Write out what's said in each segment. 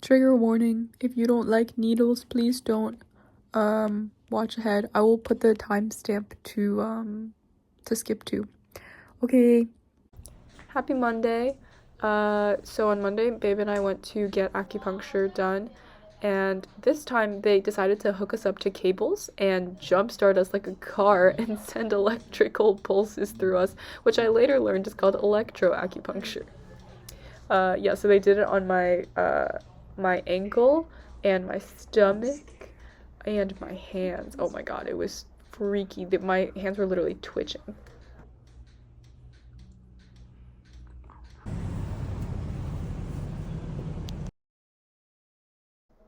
Trigger warning, if you don't like needles, please don't watch ahead. I will put the timestamp to skip to. Okay. Happy Monday. So on Monday, Babe and I went to get acupuncture done, and this time they decided to hook us up to cables and jumpstart us like a car and send electrical pulses through us, which I later learned is called electroacupuncture. Yeah, so they did it on my ankle and my stomach and my hands. Oh my god, it was freaky. My hands were literally twitching.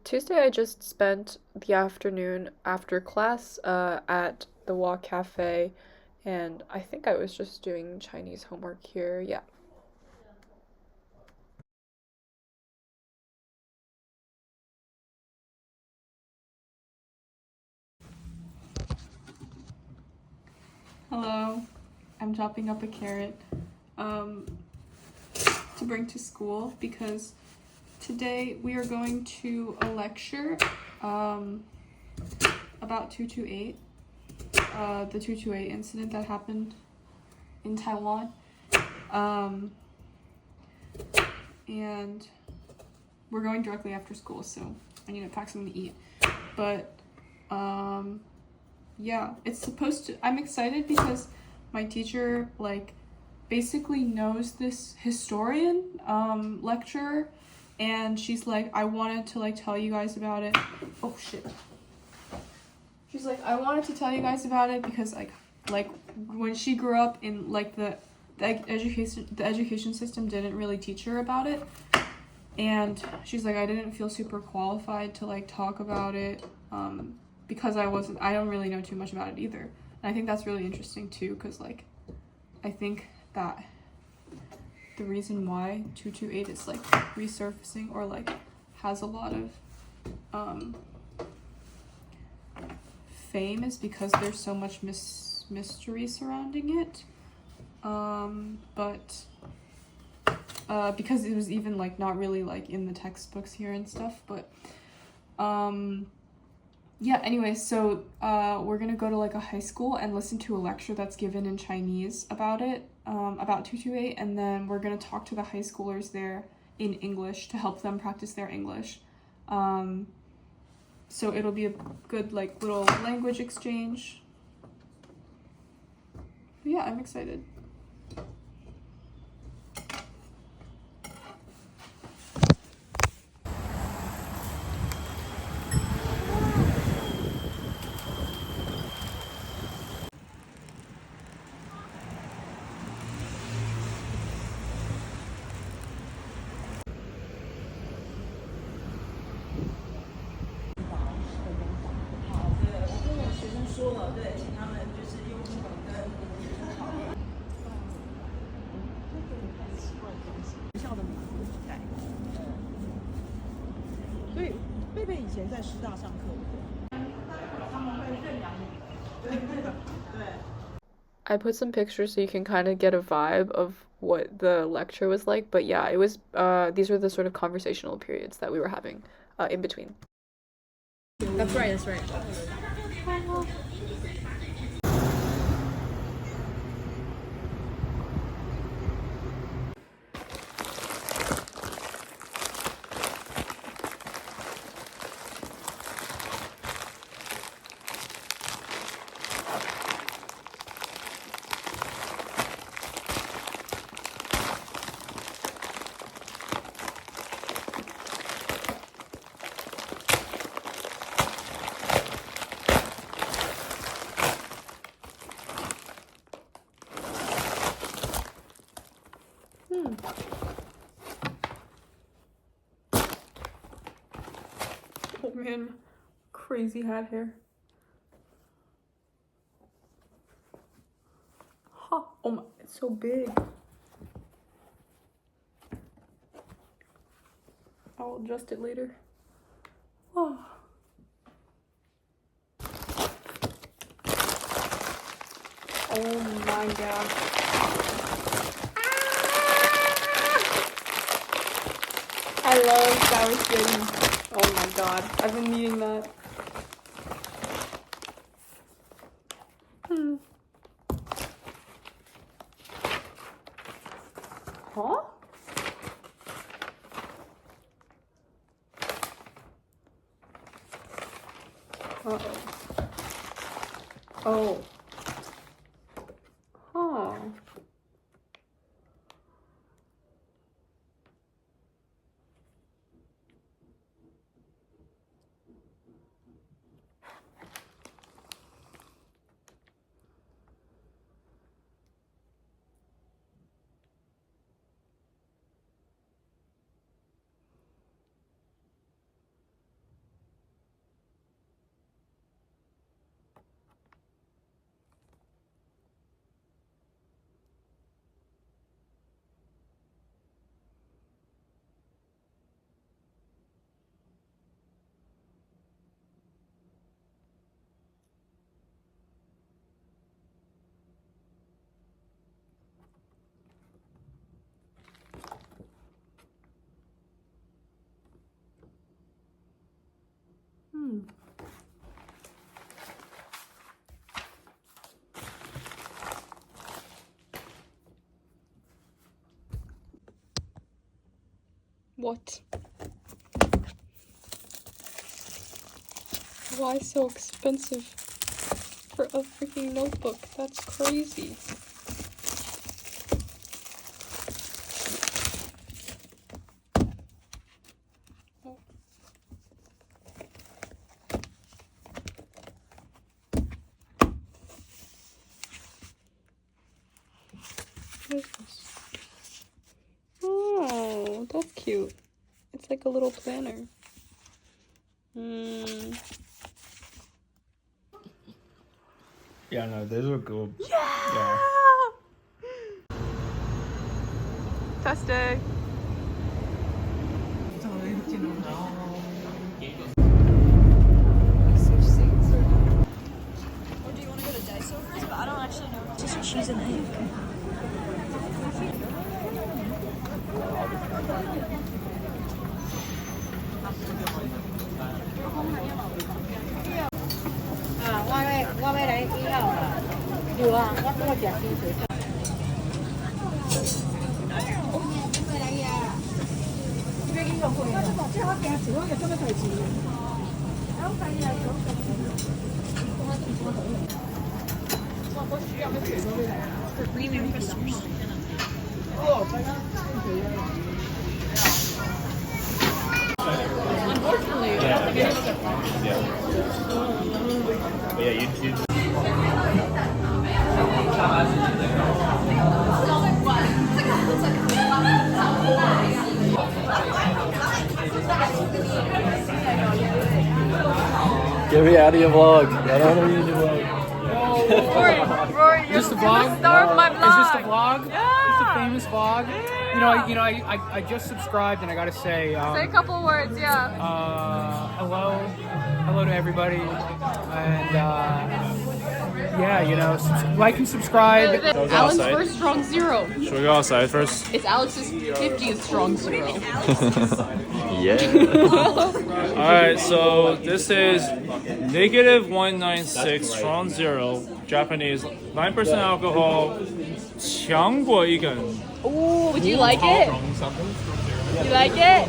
Tuesday, I just spent the afternoon after class at the Walk Cafe, and I think I was just doing Chinese homework here. Yeah. Hello, I'm chopping up a carrot to bring to school because today we are going to a lecture about 228, the 228 incident that happened in Taiwan. And we're going directly after school, so I need to pack something to eat. But yeah, it's supposed to, I'm excited because my teacher like basically knows this historian lecturer, and she's like, I wanted to like tell you guys about it. Oh shit. She's like, I wanted to tell you guys about it because like when she grew up in like the education system didn't really teach her about it, and she's like, I didn't feel super qualified to like talk about it because I don't really know too much about it either. And I think that's really interesting too, because like I think that the reason why 228 is like resurfacing or like has a lot of fame is because there's so much mystery surrounding it, but because it was even like not really like in the textbooks here and stuff, but yeah, anyway, so we're gonna go to like a high school and listen to a lecture that's given in Chinese about it, about 228, and then we're gonna talk to the high schoolers there in English to help them practice their English. So it'll be a good like little language exchange. But yeah, I'm excited. I put some pictures so you can kind of get a vibe of what the lecture was like, but yeah, it was these were the sort of conversational periods that we were having in between. That's right, that's right. Oh man, crazy hat hair. Huh. Oh my, it's so big. I'll adjust it later. Oh. Oh my gosh. I That was good. Oh my god. I've been needing that. Huh? Uh-oh. Oh. Huh. What? Why so expensive for a freaking notebook? That's crazy. Oh. What is this? Oh, that's cute. It's like a little planner. Yeah, no, those are cool. Yeah! Testing. Switch seats. Or do you want to go to Daiso first? But I don't actually know. Just cheese and egg. For premium customers. Unfortunately, Yeah, YouTube. Get me out of your vlog. I don't want to be in your vlog. Rory, you're Is this the vlog? star of my vlog. Is this the vlog? Yeah. It's the famous vlog. I just subscribed, and I gotta say, Say a couple words, yeah. hello to everybody, and yeah, like and subscribe. Alan's first strong zero. Should we go outside first? It's Alex's 50th strong zero. Yeah. Alright, so this is negative 196 strong zero, Japanese, 9% alcohol, 强过一根. Ooh, do you like it? You like it?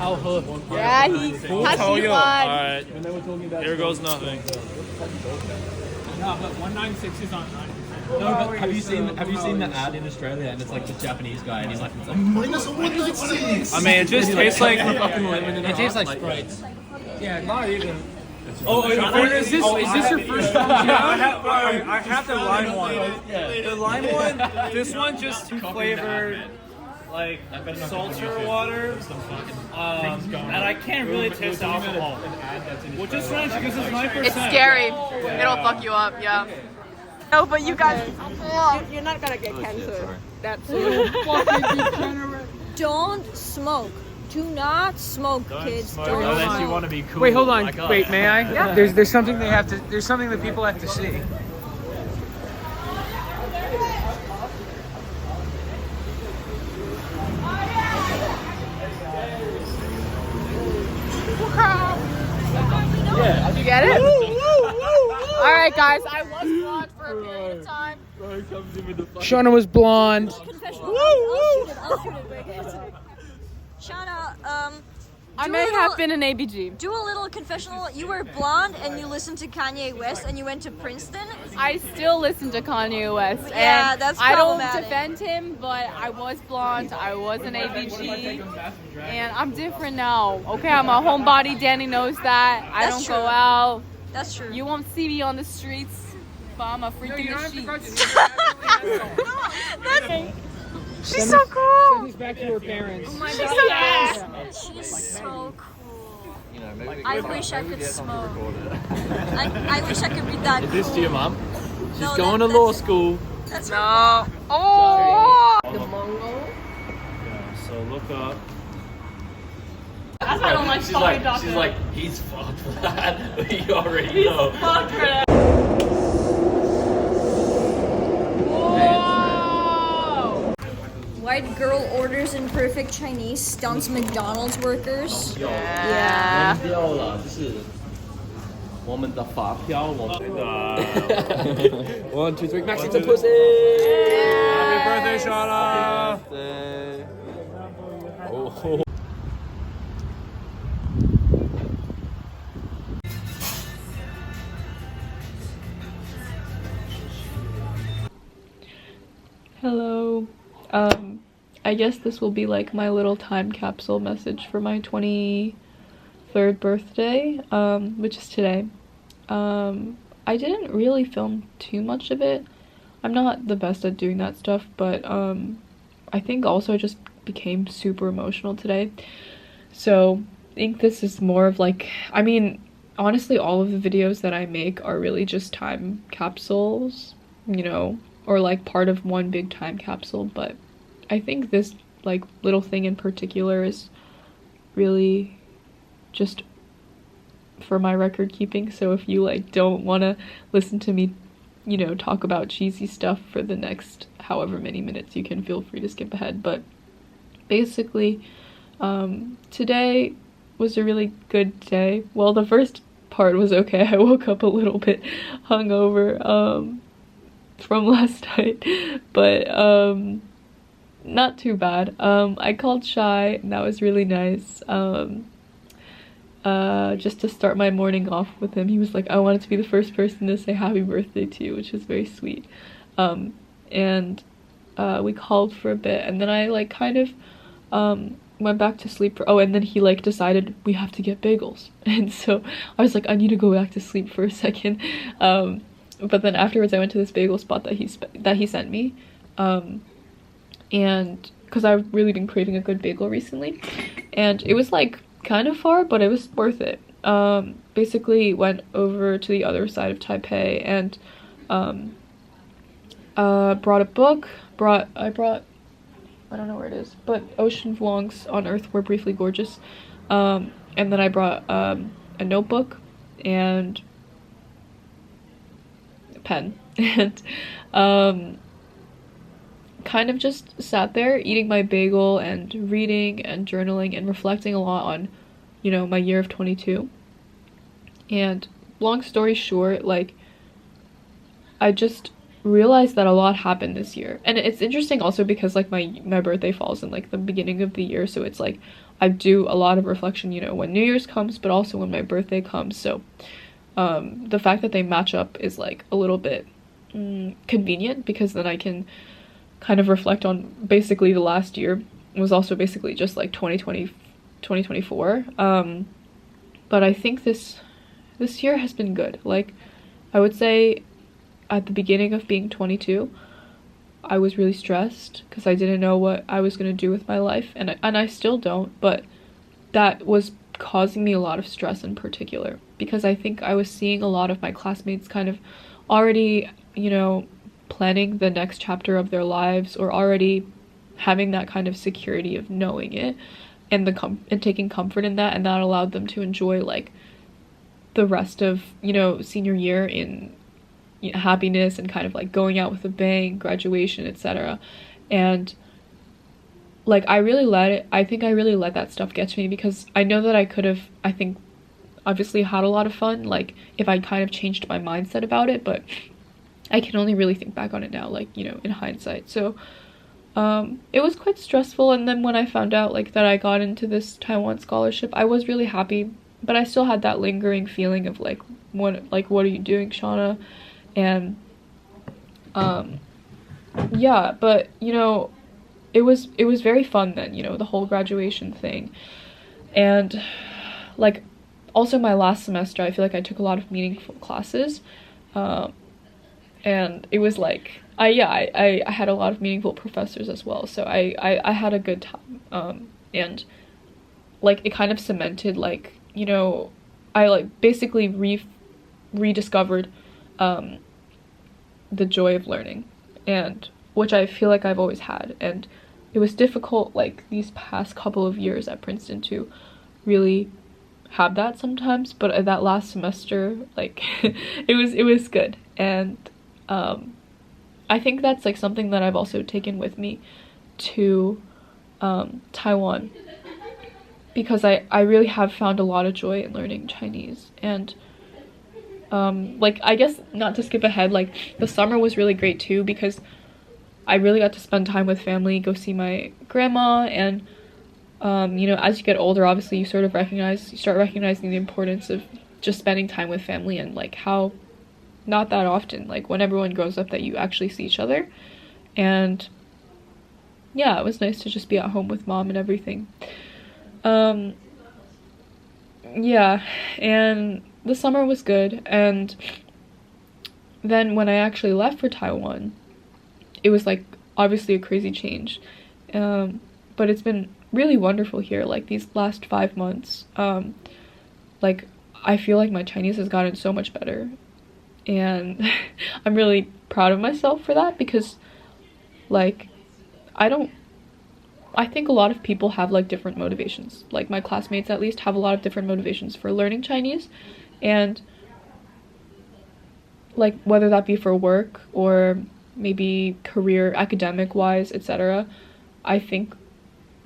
Yeah, Alright, 他喜欢. here goes nothing. No, but 196 is on 9. No, but have you seen the ad in Australia? And it's like the Japanese guy, and he's like minus 196. I mean, it just tastes like fucking lemon. It tastes like Sprite. Yeah, not even. Is this your first strong zero? I have the lime one. The lime one, this one just flavored like seltzer water, and I can't really taste alcohol. Which is strange because it's 9%. It's scary. It'll fuck you up, yeah. No, but you guys, You're not gonna get cancer. That's Don't smoke. Do not smoke, kids. smoke Don't unless smoke. you want to be cool. Wait, hold on. like us. Wait, may I? Yeah. There's something there's something that people have to see. you get it? All right, guys. I was blonde for a period of time. Shauna was blonde. Confessional. I'll shoot it. Wait, Shauna, I do may a have little- been an ABG. do a little confessional. You were blonde and you listened to Kanye West and you went to Princeton. I still listen to Kanye West. Yeah, and that's I don't problematic. defend him, but I was blonde. I was an ABG. And I'm different now. Okay, I'm a homebody. Danny knows that. I That's don't true. go out. That's true. You won't see me on the streets. But I'm a freak in the sheets. She's so cool. Send these back to her parents. She's so cool. She's so cool. I wish I could smoke. I wish I could be that cool. This to your mum? She's No, going to that- law that's- school. That's No. Oh! So look up. That's why I don't like fucking doctors. She's like, he's fucked for that. You already know. Fuck for that. Whoa! White girl orders in perfect Chinese, stunts McDonald's workers. Yeah. 掉了，就是我们的发票，我们的。One, two, three, Max, it's a pussy. Happy birthday, Shauna! Oh. Hello. I guess this will be like my little time capsule message for my 23rd birthday, which is today. I didn't really film too much of it. I'm not the best at doing that stuff, but I think also I just became super emotional today. So I think this is more of like, I mean, honestly, all of the videos that I make are really just time capsules, you know, or like part of one big time capsule, but I think this like little thing in particular is really just for my record keeping. So if you like don't want to listen to me, you know, talk about cheesy stuff for the next however many minutes, you can feel free to skip ahead. But basically, today was a really good day. Well, the first part was okay. I woke up a little bit hungover from last night, but not too bad. I called Shy, and that was really nice. Just to start my morning off with him. He was like, I wanted to be the first person to say happy birthday to you, which is very sweet. And we called for a bit, and then I like kind of went back to sleep for, and then he like decided we have to get bagels. And so I was like, I need to go back to sleep for a second. But then afterwards I went to this bagel spot that he sent me. And because I've really been craving a good bagel recently, and it was like kind of far, but it was worth it. Basically went over to the other side of Taipei and brought a book. I brought I don't know where it is, but Ocean Vlogs on Earth Were Briefly Gorgeous. And then I brought a notebook and a pen and kind of just sat there eating my bagel and reading and journaling and reflecting a lot on, you know, my year of 22. And long story short, like, I just realized that a lot happened this year. And it's interesting also because like my birthday falls in like the beginning of the year, so it's like I do a lot of reflection, you know, when New Year's comes, but also when my birthday comes. So the fact that they match up is like a little bit convenient, because then I can kind of reflect on basically the last year. It was also basically just like 2024. But I think this year has been good. Like, I would say at the beginning of being 22, I was really stressed because I didn't know what I was going to do with my life, and I still don't, but that was causing me a lot of stress in particular, because I think I was seeing a lot of my classmates kind of already, you know, planning the next chapter of their lives, or already having that kind of security of knowing it, and and taking comfort in that, and that allowed them to enjoy like the rest of, you know, senior year in, you know, happiness and kind of like going out with a bang, graduation, etc. And like I think I really let that stuff get to me, because I know that I could have, I think obviously had a lot of fun, like if I kind of changed my mindset about it, but I can only really think back on it now, like, you know, in hindsight. So it was quite stressful, and then when I found out like that I got into this Taiwan scholarship, I was really happy, but I still had that lingering feeling of like what are you doing, Shauna? And yeah, but you know, it was very fun then, you know, the whole graduation thing. And like also my last semester, I feel like I took a lot of meaningful classes, and it was like I had a lot of meaningful professors as well, so I had a good time, and like it kind of cemented, like, you know, I like basically rediscovered the joy of learning, and which I feel like I've always had. And it was difficult like these past couple of years at Princeton to really have that sometimes, but at that last semester, like it was good. And I think that's like something that I've also taken with me to Taiwan, because I really have found a lot of joy in learning Chinese. And like, I guess not to skip ahead, like the summer was really great too, because I really got to spend time with family, go see my grandma. And you know, as you get older, obviously you start recognizing the importance of just spending time with family, and like how not that often, like when everyone grows up, that you actually see each other. And yeah, it was nice to just be at home with mom and everything. Yeah, and the summer was good. And then when I actually left for Taiwan, it was like obviously a crazy change, but it's been really wonderful here, like these last 5 months. Like I feel like my Chinese has gotten so much better, and I'm really proud of myself for that, because like I think a lot of people have like different motivations, like my classmates at least have a lot of different motivations for learning Chinese, and like whether that be for work or maybe career, academic wise, etc. I think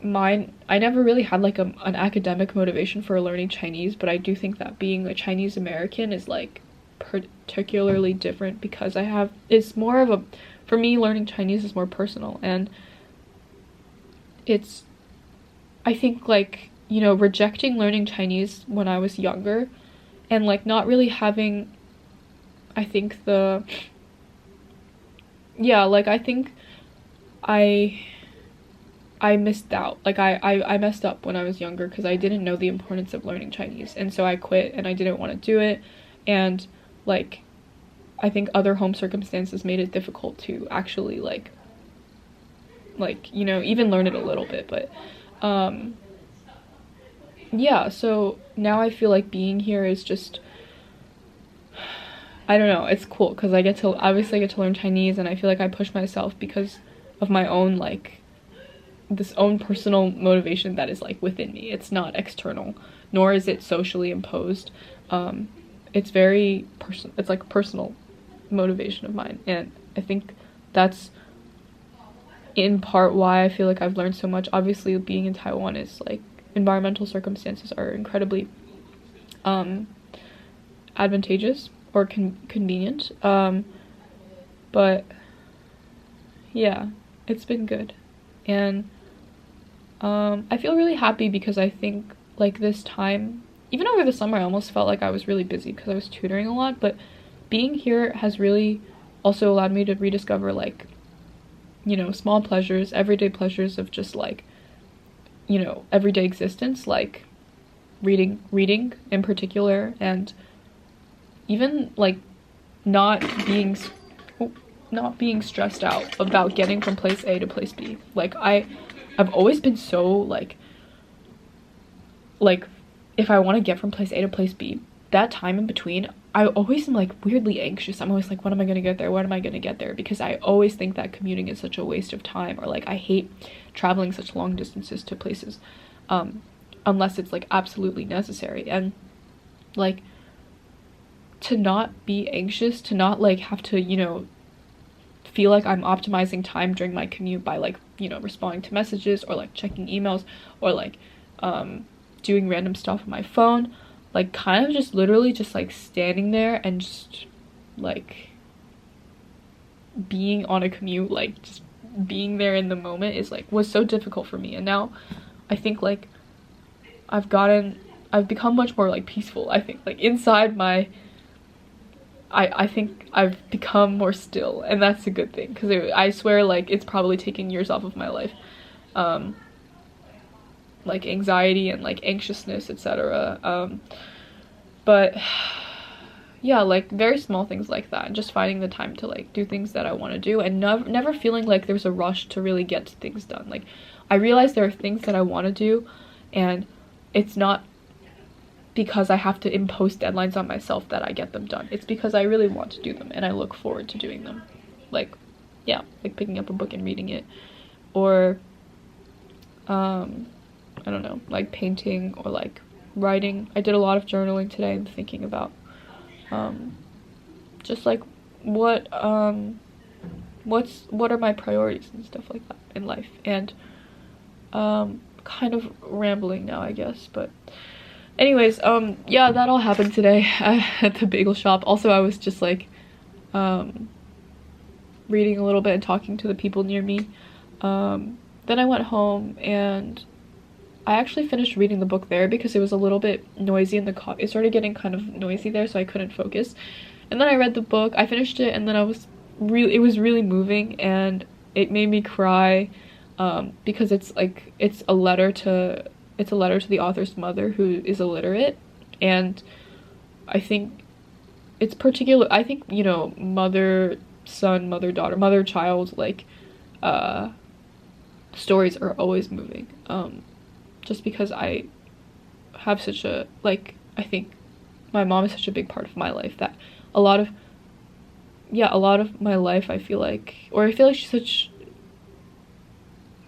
I never really had like an academic motivation for learning Chinese, but I do think that being a Chinese American is like particularly different, because it's more of a, for me, learning Chinese is more personal. And it's, I think, like, you know, rejecting learning Chinese when I was younger, and like not really having, I think I think I missed out. Like I messed up when I was younger, because I didn't know the importance of learning Chinese, and so I quit, and I didn't want to do it. And like I think other home circumstances made it difficult to actually like you know, even learn it a little bit. But yeah, so now I feel like being here is just, I don't know, it's cool, because I get to learn Chinese, and I feel like I push myself because of my own like this own personal motivation that is like within me. It's not external, nor is it socially imposed. It's very personal. It's like a personal motivation of mine, and I think that's in part why I feel like I've learned so much. Obviously, being in Taiwan is like, environmental circumstances are incredibly advantageous or convenient, but yeah, it's been good. And I feel really happy, because I think like this time, even over the summer, I almost felt like I was really busy because I was tutoring a lot, but being here has really also allowed me to rediscover like, you know, small pleasures, everyday pleasures of just like, you know, everyday existence, like reading in particular, and even like not being stressed out about getting from place A to place B. Like I've always been so like if I want to get from place A to place B, that time in between, I always am like weirdly anxious. I'm always like, when am I gonna get there? When am I gonna get there? Because I always think that commuting is such a waste of time, or like I hate traveling such long distances to places, unless it's like absolutely necessary. And like to not be anxious, to not like have to, you know, feel like I'm optimizing time during my commute by like, you know, responding to messages or like checking emails or like doing random stuff on my phone. like kind of just literally just like standing there and just like being on a commute, like just being there in the moment is like was so difficult for me. And now I think like I've become much more like peaceful. I think like inside my I think I've become more still, and that's a good thing, because I swear like it's probably taken years off of my life, like anxiety and like anxiousness, etc. But yeah, like very small things like that, and just finding the time to like do things that I want to do, and never feeling like there's a rush to really get things done. Like I realize there are things that I want to do, and it's not because I have to impose deadlines on myself that I get them done. It's because I really want to do them and I look forward to doing them. Like, yeah, like picking up a book and reading it, or I don't know, like painting or like writing. I did a lot of journaling today and thinking about just like what are my priorities and stuff like that in life. And kind of rambling now, I guess, but anyways, yeah, that all happened today at the bagel shop. Also, I was just like reading a little bit and talking to the people near me. Then I went home and I actually finished reading the book there because it was a little bit noisy in the car. It started getting kind of noisy there, so I couldn't focus. And then I read the book, I finished it, and then it was really moving, and it made me cry, because it's a letter to the author's mother, who is illiterate. And I think it's particular, I think, you know, mother son, mother daughter, mother child, like stories are always moving, just because I have such a, like, I think my mom is such a big part of my life that a lot of my life I feel like she's such,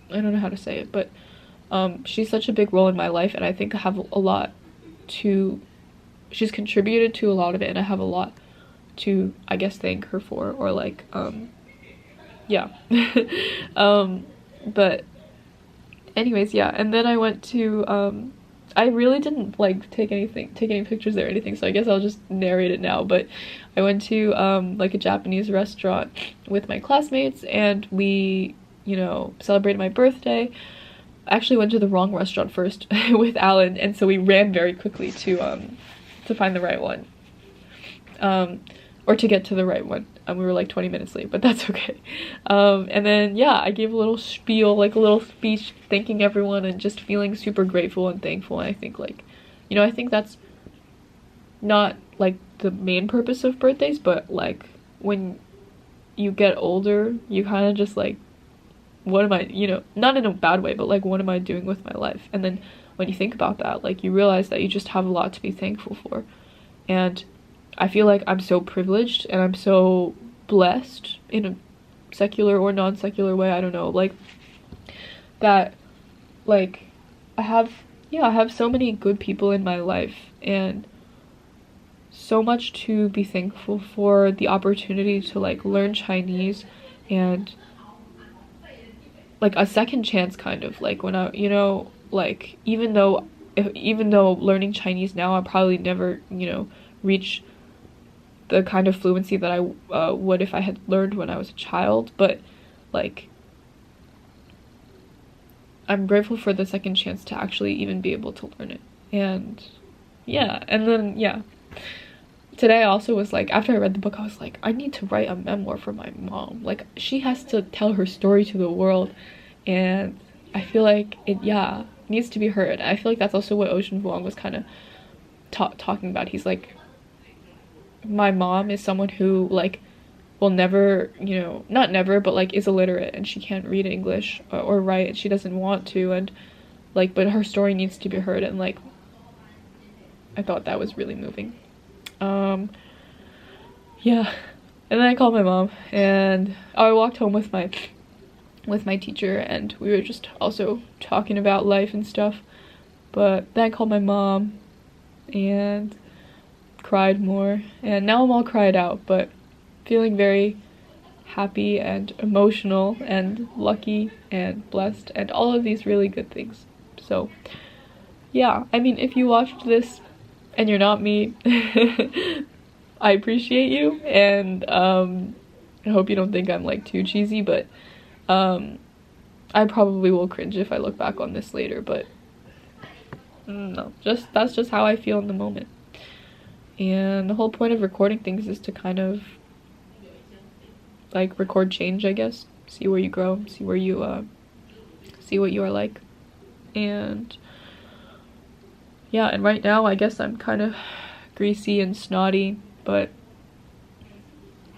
I don't know how to say it, but she's such a big role in my life, and I think I have she's contributed to a lot of it, and I have a lot to, I guess, thank her for, or like, yeah. But anyways, yeah, and then I went to, I really didn't like take any pictures there or anything, so I guess I'll just narrate it now. But I went to like a Japanese restaurant with my classmates, and we, you know, celebrated my birthday. I actually went to the wrong restaurant first with Alan, and so we ran very quickly to find the right one, or to get to the right one. We were like 20 minutes late, but that's okay. And then, yeah, I gave a little spiel, like a little speech, thanking everyone and just feeling super grateful and thankful. And I think, like, you know, I think that's not like the main purpose of birthdays, but like when you get older, you kind of just like, what am I, you know, not in a bad way, but like, what am I doing with my life? And then when you think about that, like, you realize that you just have a lot to be thankful for. And I feel like I'm so privileged and I'm so blessed in a secular or non-secular way, I don't know, like, that, like, I have so many good people in my life, and so much to be thankful for. The opportunity to like learn Chinese, and like a second chance, kind of like when I, you know, like even though learning Chinese now, I'll probably never, you know, reach the kind of fluency that I would if I had learned when I was a child, but like I'm grateful for the second chance to actually even be able to learn it. And yeah, and then yeah, today I also was like, after I read the book, I was like, I need to write a memoir for my mom. Like, she has to tell her story to the world, and I feel like it, yeah, needs to be heard. I feel like that's also what Ocean Vuong was kind of talking about. He's like, my mom is someone who like will never, you know, not never, but like is illiterate, and she can't read English or write, and she doesn't want to, and like, but her story needs to be heard. And like, I thought that was really moving. Yeah, and then I called my mom, and I walked home with my teacher, and we were just also talking about life and stuff. But then I called my mom and cried more, and now I'm all cried out, but feeling very happy and emotional and lucky and blessed and all of these really good things. So yeah, I mean, if you watched this and you're not me, I appreciate you, and I hope you don't think I'm like too cheesy, but I probably will cringe if I look back on this later, but no, that's just how I feel in the moment. And the whole point of recording things is to kind of like record change, I guess. See where you grow, see where you see what you are like. And yeah, and right now I guess I'm kind of greasy and snotty, but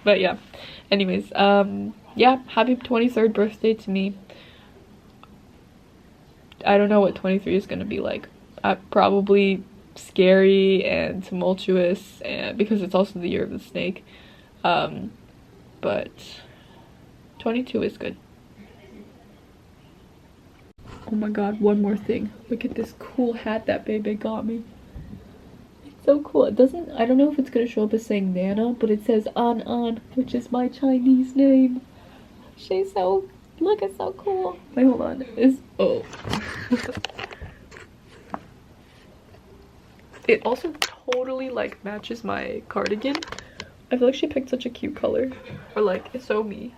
yeah. Anyways, yeah, happy 23rd birthday to me. I don't know what 23 is gonna be like. Probably scary and tumultuous, and because it's also the year of the snake. But 22 is good. Oh my god, one more thing. Look at this cool hat that Bebe got me. It's so cool. It doesn't, I don't know if it's gonna show up as saying Nana, but it says An, which is my Chinese name. She's so, look, it's so cool. Wait, hold on. Oh. It also totally like matches my cardigan. I feel like she picked such a cute color. Or like, it's so me.